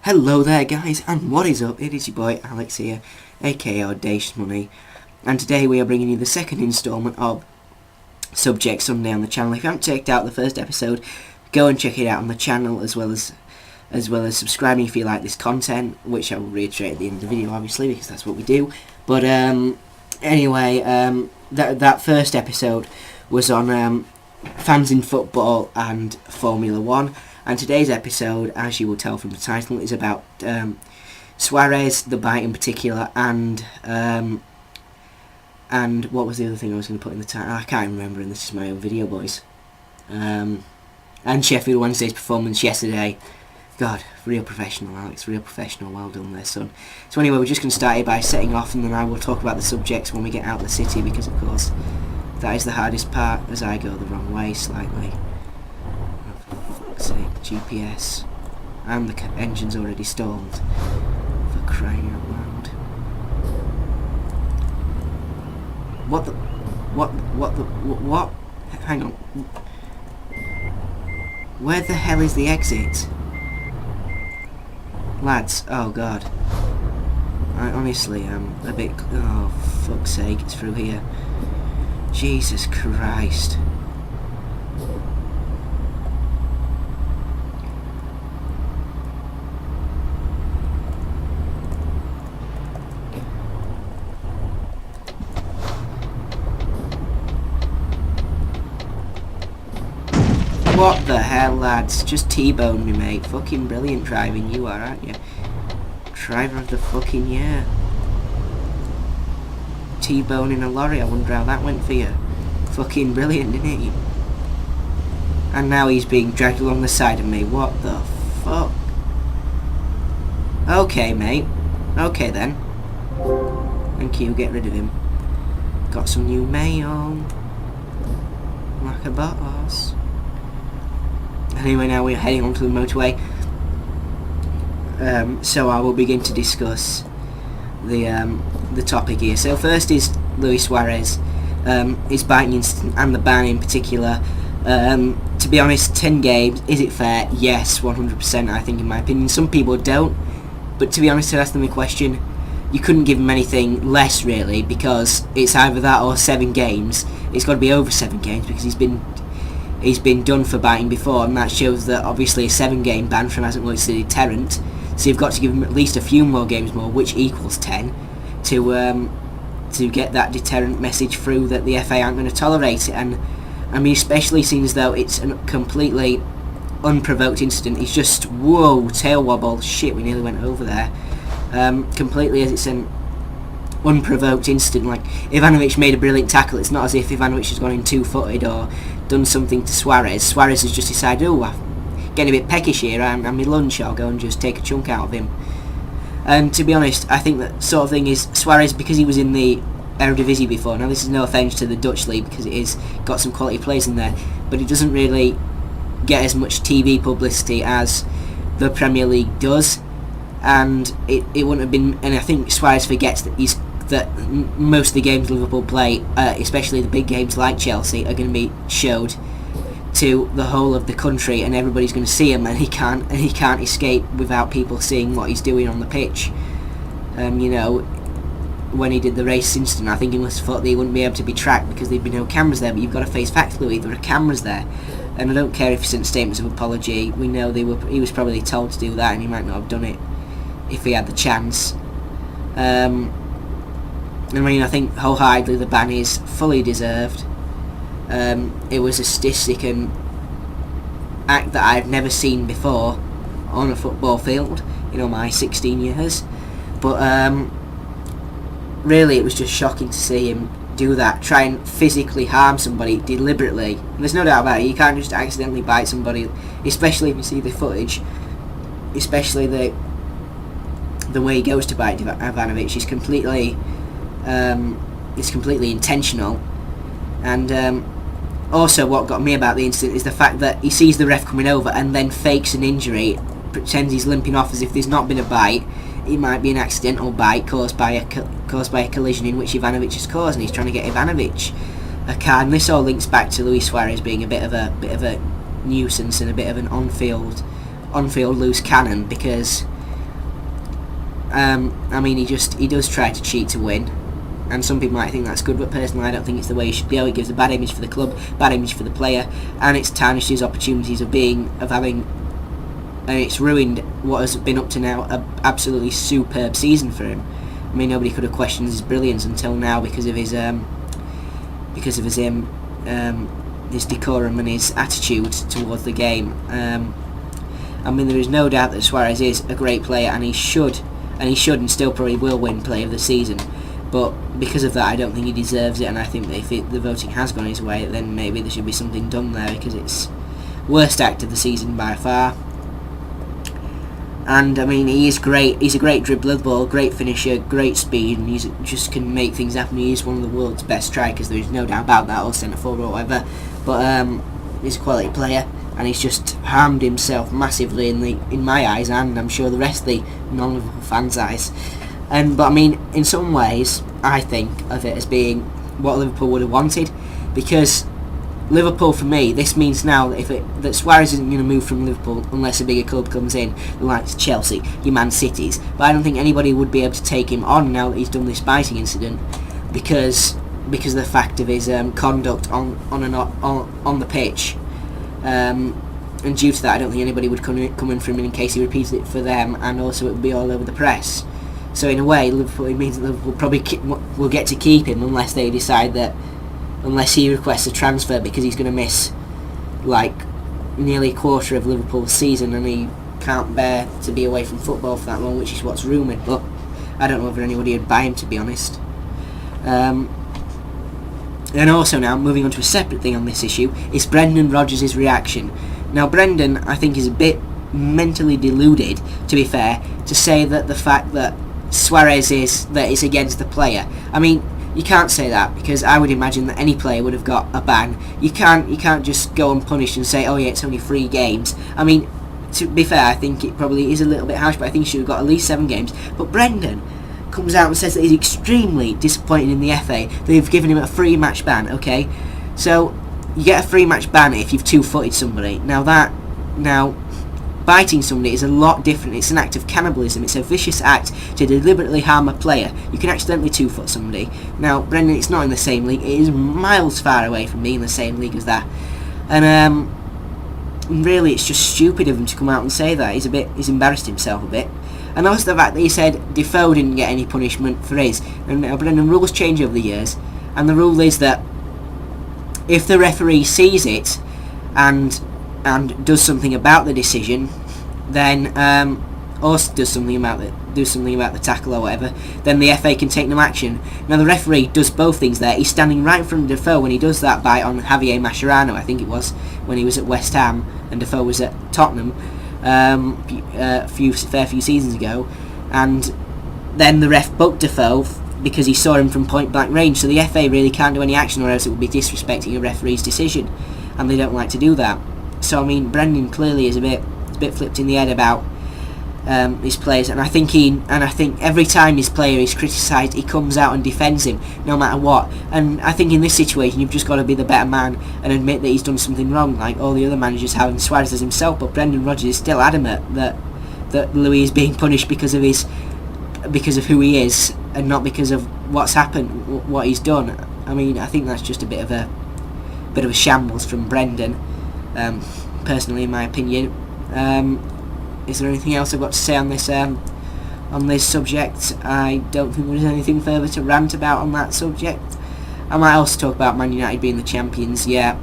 Hello there guys, and what is up? It is your boy Alex here, aka Audacious Money, and today we are bringing you the second instalment of Subject Sunday on the channel. If you haven't checked out the first episode, go and check it out on the channel, as well as subscribing if you like this content, which I will reiterate at the end of the video obviously, because that's what we do. But anyway, that first episode was on fans in football and Formula 1. And today's episode, as you will tell from the title, is about Suarez, the bite in particular, and what was the other thing I was going to put in the title? I can't remember, and this is my own video, boys. And Sheffield Wednesday's performance yesterday. God, real professional, Alex, real professional. Well done there, son. So anyway, we're just going to start here by setting off, and then I will talk about the subjects when we get out of the city, because of course that is the hardest part, as I go the wrong way slightly. Say GPS, and the engine's already stalled, for crying out loud. What? Hang on. Where the hell is the exit? Lads, oh god. I honestly am a bit, oh fuck's sake, it's through here. Jesus Christ. What the hell, lads? Just T-boned me, mate. Fucking brilliant driving you are, aren't you? Driver of the fucking year. T-boning a lorry, I wonder how that went for you. Fucking brilliant, didn't it? And now he's being dragged along the side of me. What the fuck? Okay, mate. Okay, then. Thank you, get rid of him. Got some new mail. Like a boss. Anyway, now we're heading onto the motorway, so I will begin to discuss the topic here. So first is Luis Suarez, his biting incident and the ban in particular. To be honest, 10 games, is it fair? Yes, 100%, I think, in my opinion. Some people don't, but to be honest, to ask them a question, you couldn't give him anything less, really, because it's either that or 7 games. It's got to be over 7 games, because he's been done for biting before, and that shows that obviously a 7-game ban from hasn't worked as a deterrent, so you've got to give him at least a few more games more, which equals 10, to get that deterrent message through that the FA aren't going to tolerate it. And I mean, especially seeing as though it's a completely unprovoked incident. It's just, whoa, tail wobble, shit, we nearly went over there, completely as it's an unprovoked incident. Like, Ivanovic made a brilliant tackle. It's not as if Ivanovic has gone in two-footed or done something to Suarez. Suarez has just decided, oh, I'm getting a bit peckish here, I'm my lunch, I'll go and just take a chunk out of him. And to be honest, I think that sort of thing is Suarez, because he was in the Eredivisie before. Now, this is no offence to the Dutch league, because it is got some quality players in there, but it doesn't really get as much TV publicity as the Premier League does, and it wouldn't have been. And I think Suarez forgets that most of the games Liverpool play, especially the big games like Chelsea, are going to be showed to the whole of the country, and everybody's going to see him, and he can't escape without people seeing what he's doing on the pitch. You know, when he did the race incident, I think he must have thought that he wouldn't be able to be tracked because there'd be no cameras there, but you've got to face facts, Louis, there are cameras there. And I don't care if he sent statements of apology, we know he was probably told to do that, and he might not have done it if he had the chance. I mean, I think wholeheartedly the ban is fully deserved. It was a statistic and act that I've never seen before on a football field in all my 16 years. But really, it was just shocking to see him do that, try and physically harm somebody deliberately. And there's no doubt about it, you can't just accidentally bite somebody, especially if you see the footage, especially the way he goes to bite Ivanovic is completely intentional. And also what got me about the incident is the fact that he sees the ref coming over and then fakes an injury, pretends he's limping off as if there's not been a bite. It might be an accidental bite caused by a collision in which Ivanovic has caused, and he's trying to get Ivanovic a card. And this all links back to Luis Suarez being a bit of a nuisance and a bit of an on-field loose cannon, because I mean, he does try to cheat to win, and some people might think that's good, but personally I don't think it's the way he should go. It gives a bad image for the club, bad image for the player, and it's tarnished his opportunities of having, and it's ruined what has been up to now a absolutely superb season for him. I mean, nobody could have questioned his brilliance until now because of his his decorum and his attitude towards the game. I mean, there is no doubt that Suarez is a great player, and he should and still probably will win Player of the Season. But because of that, I don't think he deserves it, and I think that if the voting has gone his way, then maybe there should be something done there, because it's worst act of the season by far. And I mean, he is great. He's a great dribbler of the ball, great finisher, great speed, and he just can make things happen. He is one of the world's best strikers. There is no doubt about that, or centre forward or whatever. But he's a quality player, and he's just harmed himself massively in my eyes, and I'm sure the rest of the non-Liverpool fans' eyes. But I mean, in some ways, I think of it as being what Liverpool would have wanted, because Liverpool, for me, this means now that Suarez isn't going to move from Liverpool unless a bigger club comes in, like Chelsea, your Man Cities. But I don't think anybody would be able to take him on now that he's done this biting incident, because of the fact of his conduct on the pitch. And due to that, I don't think anybody would come in for him in case he repeats it for them, and also it would be all over the press. So in a way, it means that Liverpool probably will get to keep him unless they decide that, unless he requests a transfer, because he's going to miss like nearly a quarter of Liverpool's season, and he can't bear to be away from football for that long, which is what's rumoured. But I don't know whether anybody would buy him, to be honest. And also now, moving on to a separate thing on this issue, is Brendan Rodgers' reaction. Now, Brendan, I think, is a bit mentally deluded, to be fair, to say that the fact that Suarez is against the player. I mean, you can't say that, because I would imagine that any player would have got a ban. You can't just go unpunished and say, oh yeah, it's only 3 games. I mean, to be fair, I think it probably is a little bit harsh, but I think he should have got at least 7 games. But Brendan comes out and says that he's extremely disappointed in the FA. They've given him a 3-match ban, okay? So, you get a 3-match ban if you've 2-footed somebody. Now, biting somebody is a lot different. It's an act of cannibalism. It's a vicious act to deliberately harm a player. You can accidentally 2-foot somebody. Now, Brendan, it's not in the same league. It is miles far away from being in the same league as that. And really, it's just stupid of him to come out and say that. He's embarrassed himself a bit. And also the fact that he said Defoe didn't get any punishment for his. And Brendan, rules change over the years, and the rule is that if the referee sees it and does something about the decision, then or does something about the tackle or whatever, then the FA can take no action. Now the referee does both things there. He's standing right in front of Defoe when he does that bite on Javier Mascherano, I think it was, when he was at West Ham and Defoe was at Tottenham a fair few seasons ago, and then the ref booked Defoe because he saw him from point blank range. So the FA really can't do any action, or else it would be disrespecting a referee's decision, and they don't like to do that. So I mean, Brendan clearly is a bit flipped in the head about his players, and I think every time his player is criticised, he comes out and defends him, no matter what. And I think in this situation, you've just got to be the better man and admit that he's done something wrong, like all the other managers have, and Suarez has himself. But Brendan Rodgers is still adamant that Louis is being punished because of who he is, and not because of what's happened, what he's done. I mean, I think that's just a bit of a shambles from Brendan. Personally, in my opinion. Is there anything else I've got to say on this subject? I don't think there's anything further to rant about on that subject. I might also talk about Man United being the champions. Yeah,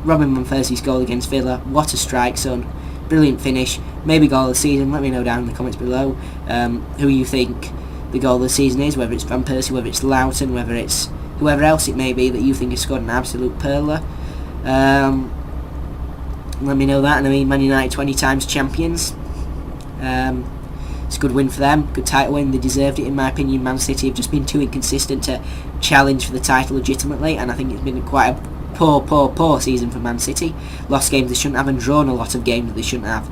Robin Van Persie's goal against Villa, what a strike, son. Brilliant finish, maybe goal of the season. Let me know down in the comments below who you think the goal of the season is, whether it's Van Persie, whether it's Loughton, whether it's whoever else it may be that you think has scored an absolute perler. Let me know that. And I mean, Man United 20 times champions. It's a good win for them, good title win. They deserved it, in my opinion. Man City have just been too inconsistent to challenge for the title legitimately, and I think it's been quite a poor season for Man City. Lost games they shouldn't have, and drawn a lot of games that they shouldn't have.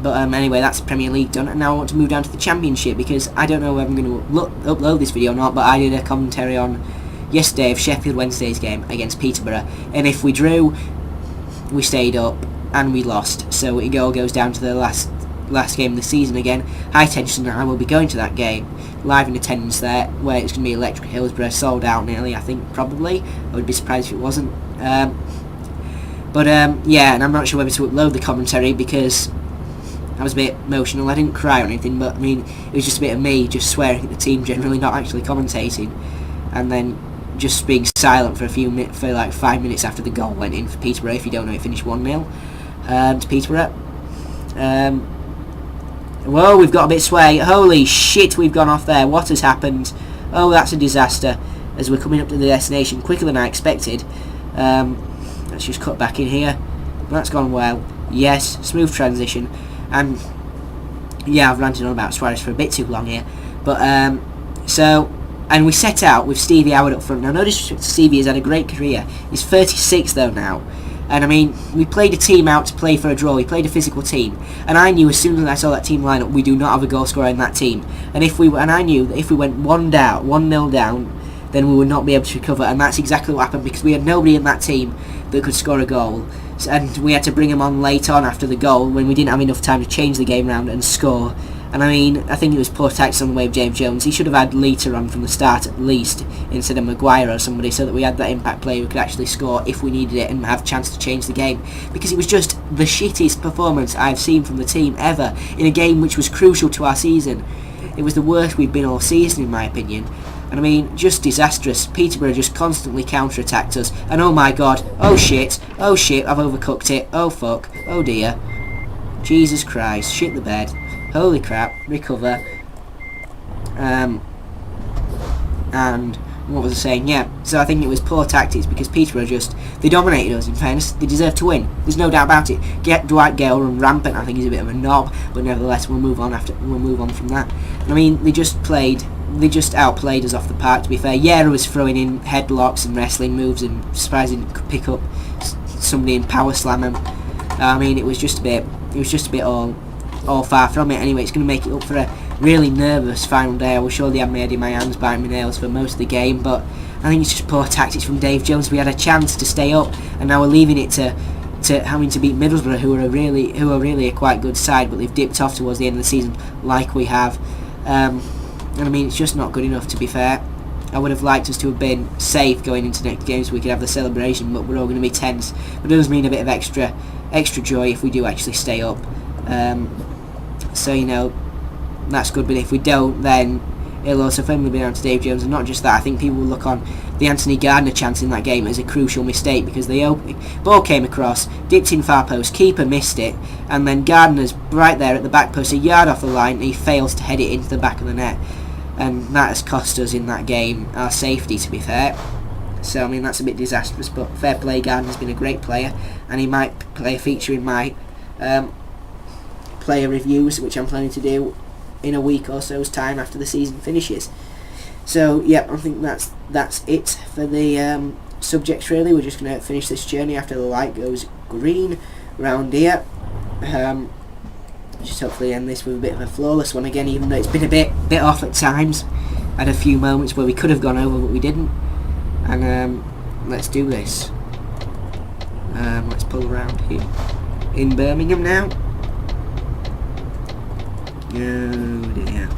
But anyway, that's Premier League done, and now I want to move down to the Championship, because I don't know whether I'm going to upload this video or not, but I did a commentary on yesterday of Sheffield Wednesday's game against Peterborough, and if we drew, we stayed up, and we lost, so it all goes down to the last last game of the season again. High tension, and I will be going to that game live in attendance there, where it's going to be electric. Hillsborough, sold out nearly, I think, probably. I would be surprised if it wasn't. Yeah, and I'm not sure whether to upload the commentary because I was a bit emotional. I didn't cry or anything, but I mean, it was just a bit of me just swearing at the team, generally not actually commentating, and then just being silent for a few minutes, for like 5 minutes after the goal went in for Peterborough. If you don't know, it finished 1-0 to Peterborough. Whoa, we've got a bit of sway. Holy shit, we've gone off there. What has happened? Oh, that's a disaster. As we're coming up to the destination quicker than I expected. Let's just cut back in here. That's gone well. Yes, smooth transition. And yeah, I've ranted on about Suarez for a bit too long here. But and we set out with Stevie Howard up front. Now, no disrespect to Stevie, has had a great career. He's 36 though now. And I mean, we played a team out to play for a draw. We played a physical team, and I knew as soon as I saw that team lineup, we do not have a goal scorer in that team. And I knew that if we went 1-0 down, then we would not be able to recover. And that's exactly what happened, because we had nobody in that team that could score a goal, and we had to bring him on late on after the goal when we didn't have enough time to change the game round and score. And I mean, I think it was poor tactics on the way of James Jones. He should have had Leiter on from the start at least, instead of Maguire or somebody, so that we had that impact player who could actually score if we needed it and have a chance to change the game. Because it was just the shittiest performance I've seen from the team ever in a game which was crucial to our season. It was the worst we've been all season, in my opinion. And I mean, just disastrous. Peterborough just constantly counter-attacked us. And oh my god, oh shit, I've overcooked it, oh fuck, oh dear. Jesus Christ, shit the bed. Holy crap, recover. And what was I saying? Yeah, so I think it was poor tactics, because Peterborough they dominated us. In fairness, they deserve to win. There's no doubt about it. Dwight Gale run rampant. I think he's a bit of a knob, but nevertheless, we'll move on from that. And I mean, they just outplayed us off the park. To be fair, Yera was throwing in headlocks and wrestling moves, and surprisingly could pick up somebody and power slam him. I mean, it was just a bit all far from it. Anyway, it's going to make it up for a really nervous final day. I will surely have my head in my hands, biting my nails for most of the game, but I think it's just poor tactics from Dave Jones. We had a chance to stay up, and now we're leaving it to having to beat Middlesbrough, who are really a quite good side, but they've dipped off towards the end of the season like we have. And I mean, it's just not good enough, to be fair. I would have liked us to have been safe going into next game so we could have the celebration, but we're all going to be tense. But it does mean a bit of extra joy if we do actually stay up. So, you know, that's good, but if we don't, then it'll also firmly be down to Dave Jones. And not just that, I think people will look on the Anthony Gardner chance in that game as a crucial mistake, because the ball came across, dipped in far post, keeper missed it, and then Gardner's right there at the back post, a yard off the line, and he fails to head it into the back of the net. And that has cost us in that game our safety, to be fair. So, I mean, that's a bit disastrous, but fair play, Gardner's been a great player, and he might play a feature in my player reviews, which I'm planning to do in a week or so's time after the season finishes. So yeah, I think that's it for the subjects really. We're just going to finish this journey after the light goes green round here. Just hopefully end this with a bit of a flawless one again, even though it's been a bit off at times. Had a few moments where we could have gone over but we didn't. And let's do this. Let's pull around here in Birmingham now. Oh dear.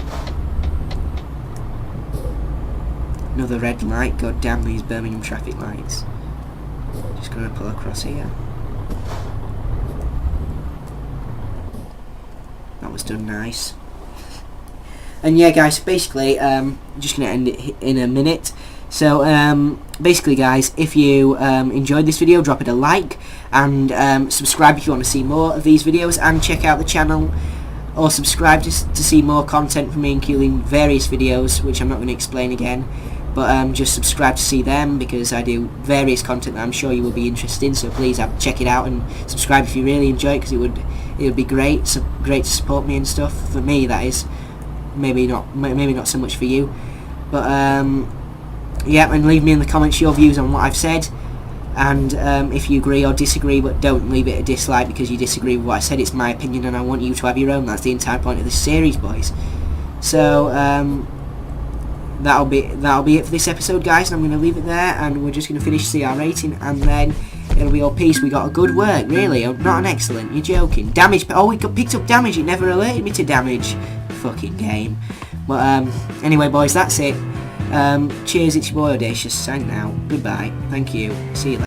Another red light. God damn these Birmingham traffic lights. Just gonna pull across here. That was done nice. And yeah guys, basically just gonna end it in a minute. So basically guys, if you enjoyed this video, drop it a like, and subscribe if you want to see more of these videos, and check out the channel, or subscribe to see more content from me, including various videos which I'm not going to explain again, but just subscribe to see them, because I do various content that I'm sure you will be interested in. So please check it out and subscribe if you really enjoy it, because it would be great to support me and stuff. For me, that is. Maybe not so much for you, but yeah, and leave me in the comments your views on what I've said, and if you agree or disagree, but don't leave it a dislike because you disagree with what I said. It's my opinion and I want you to have your own. That's the entire point of this series, boys. So that'll be it for this episode, guys, and I'm going to leave it there, and we're just going to finish CR rating, and then It'll be all peace. We got a good work, really. Not an excellent. You're joking. Damage. Oh, we got picked up damage. It never alerted me to damage. Fucking game. But anyway, boys, that's it. Cheers. It's your boy Audacious. Signing out. Goodbye. Thank you. See you later.